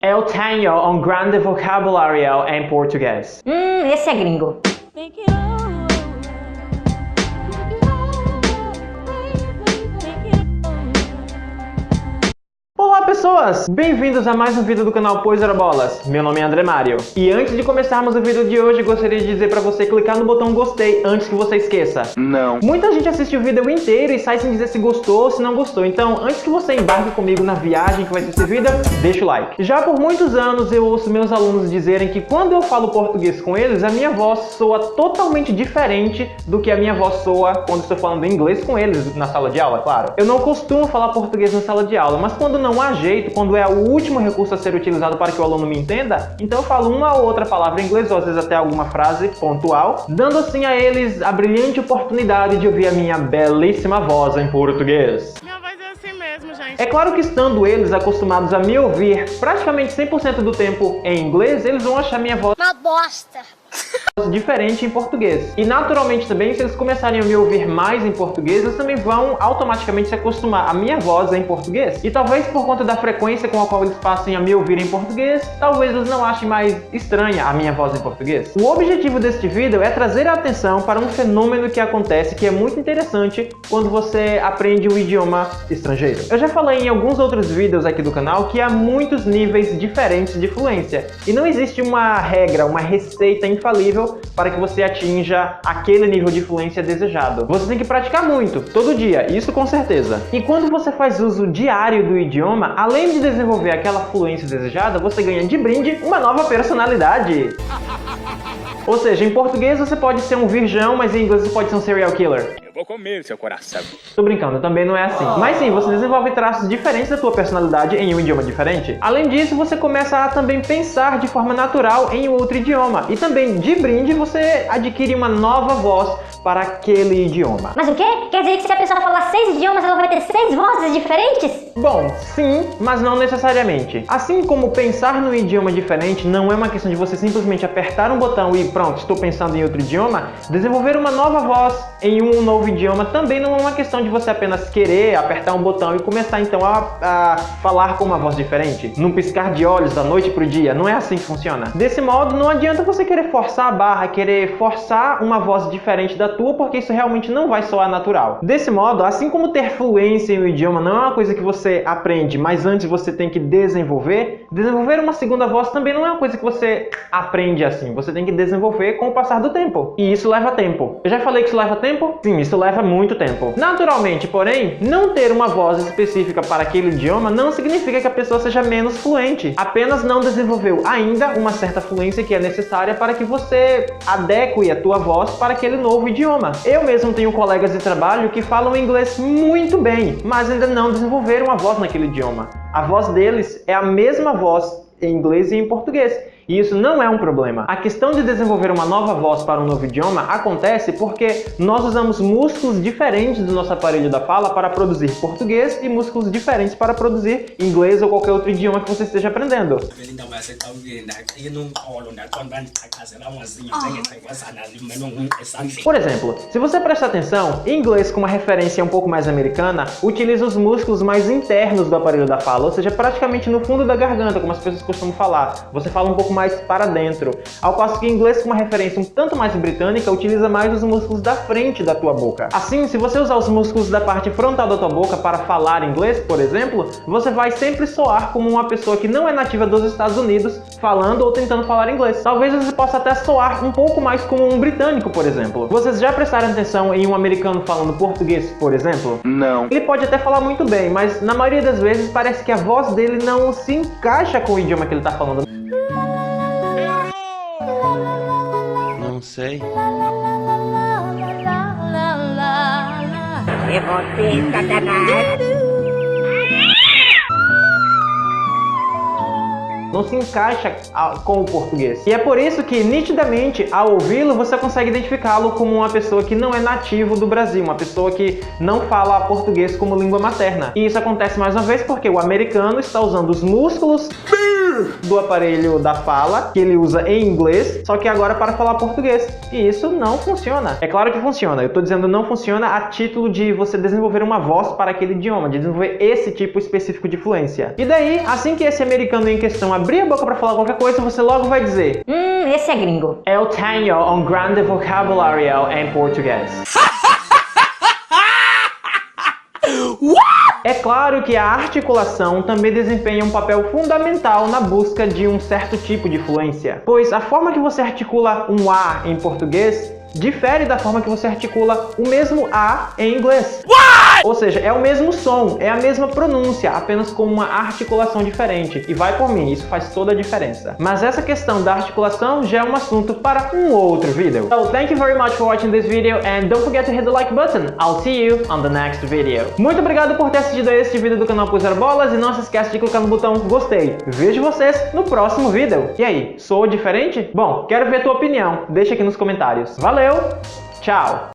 Eu tenho um grande vocabulário em português. Esse é gringo. Olá pessoas, bem-vindos a mais um vídeo do canal Pois Ora Bolas. Meu nome é André Mário. E antes de começarmos o vídeo de hoje, gostaria de dizer pra você clicar no botão gostei antes que você esqueça. Não. Muita gente assiste o vídeo inteiro e sai sem dizer se gostou ou se não gostou. Então, antes que você embarque comigo na viagem que vai ser esse vídeo, deixa o like. Já por muitos anos eu ouço meus alunos dizerem que quando eu falo português com eles, a minha voz soa totalmente diferente do que a minha voz soa quando estou falando inglês com eles na sala de aula, claro. Eu não costumo falar português na sala de aula, mas quando não há jeito, quando é o último recurso a ser utilizado para que o aluno me entenda, então eu falo uma ou outra palavra em inglês, ou às vezes até alguma frase pontual, dando assim a eles a brilhante oportunidade de ouvir a minha belíssima voz em português. Minha voz é assim mesmo, gente. É claro que estando eles acostumados a me ouvir praticamente 100% do tempo em inglês, eles vão achar minha voz Uma bosta. diferente em português. E naturalmente também, se eles começarem a me ouvir mais em português, eles também vão automaticamente se acostumar à minha voz em português. E talvez por conta da frequência com a qual eles passem a me ouvir em português, talvez eles não achem mais estranha a minha voz em português. O objetivo deste vídeo é trazer a atenção para um fenômeno que acontece que é muito interessante quando você aprende um idioma estrangeiro. Eu já falei em alguns outros vídeos aqui do canal que há muitos níveis diferentes de fluência. E não existe uma regra, uma receita infalível para que você atinja aquele nível de fluência desejado. Você tem que praticar muito, todo dia, isso com certeza. E quando você faz uso diário do idioma, além de desenvolver aquela fluência desejada, você ganha de brinde uma nova personalidade. Ou seja, em português você pode ser um virgão, mas em inglês você pode ser um serial killer. Vou comer seu coração. Tô brincando, também não é assim. Mas sim, você desenvolve traços diferentes da tua personalidade em um idioma diferente. Além disso, você começa a também pensar de forma natural em outro idioma. E também, de brinde, você adquire uma nova voz para aquele idioma. Mas o quê? Quer dizer que se a pessoa falar 6 idiomas, ela vai ter 6 vozes diferentes? Bom, sim, mas não necessariamente. Assim como pensar num idioma diferente não é uma questão de você simplesmente apertar um botão e pronto, estou pensando em outro idioma, desenvolver uma nova voz em um novo idioma também não é uma questão de você apenas querer apertar um botão e começar então a falar com uma voz diferente, num piscar de olhos da noite pro dia. Não é assim que funciona. Desse modo, não adianta você querer forçar a barra, querer forçar uma voz diferente da tua, porque isso realmente não vai soar natural. Desse modo, assim como ter fluência em um idioma não é uma coisa que você aprende, mas antes você tem que desenvolver uma segunda voz também não é uma coisa que você aprende assim. Você tem que desenvolver com o passar do tempo. E isso leva tempo. Eu já falei que isso leva tempo? Sim, isso leva muito tempo. Naturalmente, porém, não ter uma voz específica para aquele idioma não significa que a pessoa seja menos fluente. Apenas não desenvolveu ainda uma certa fluência que é necessária para que você adeque a tua voz para aquele novo idioma. Eu mesmo tenho colegas de trabalho que falam inglês muito bem, mas ainda não desenvolveram a voz naquele idioma. A voz deles é a mesma voz em inglês e em português. E isso não é um problema. A questão de desenvolver uma nova voz para um novo idioma acontece porque nós usamos músculos diferentes do nosso aparelho da fala para produzir português e músculos diferentes para produzir inglês ou qualquer outro idioma que você esteja aprendendo. Por exemplo, se você prestar atenção, em inglês com uma referência um pouco mais americana, utiliza os músculos mais internos do aparelho da fala, ou seja, praticamente no fundo da garganta, como as pessoas costumam falar. Você fala um pouco mais para dentro. Ao passo que em inglês, com uma referência um tanto mais britânica, utiliza mais os músculos da frente da tua boca. Assim, se você usar os músculos da parte frontal da tua boca para falar inglês, por exemplo, você vai sempre soar como uma pessoa que não é nativa dos Estados Unidos falando ou tentando falar inglês. Talvez você possa até soar um pouco mais como um britânico, por exemplo. Vocês já prestaram atenção em um americano falando português, por exemplo? Não. Ele pode até falar muito bem, mas na maioria das vezes parece que a voz dele não se encaixa com o idioma que ele está falando. Não sei. É você, Satanás. Não se encaixa com o português. E é por isso que, nitidamente, ao ouvi-lo, você consegue identificá-lo como uma pessoa que não é nativo do Brasil, uma pessoa que não fala português como língua materna. E isso acontece mais uma vez porque o americano está usando os músculos do aparelho da fala, que ele usa em inglês, só que agora para falar português. E isso não funciona. É claro que funciona, eu tô dizendo não funciona a título de você desenvolver uma voz para aquele idioma, de desenvolver esse tipo específico de fluência. E daí, assim que esse americano em questão abrir a boca para falar qualquer coisa, você logo vai dizer: esse é gringo. Eu tenho um grande vocabulário em português. É claro que a articulação também desempenha um papel fundamental na busca de um certo tipo de fluência, pois a forma que você articula um A em português difere da forma que você articula o mesmo A em inglês. Ou seja, é o mesmo som, é a mesma pronúncia, apenas com uma articulação diferente. E vai por mim, isso faz toda a diferença. Mas essa questão da articulação já é um assunto para um outro vídeo. So, thank you very much for watching this video and don't forget to hit the like button. I'll see you on the next video. Muito obrigado por ter assistido a este vídeo do canal Puser Bolas e não se esqueça de clicar no botão gostei. Vejo vocês no próximo vídeo. E aí, sou diferente? Bom, quero ver a tua opinião. Deixa aqui nos comentários. Valeu, tchau!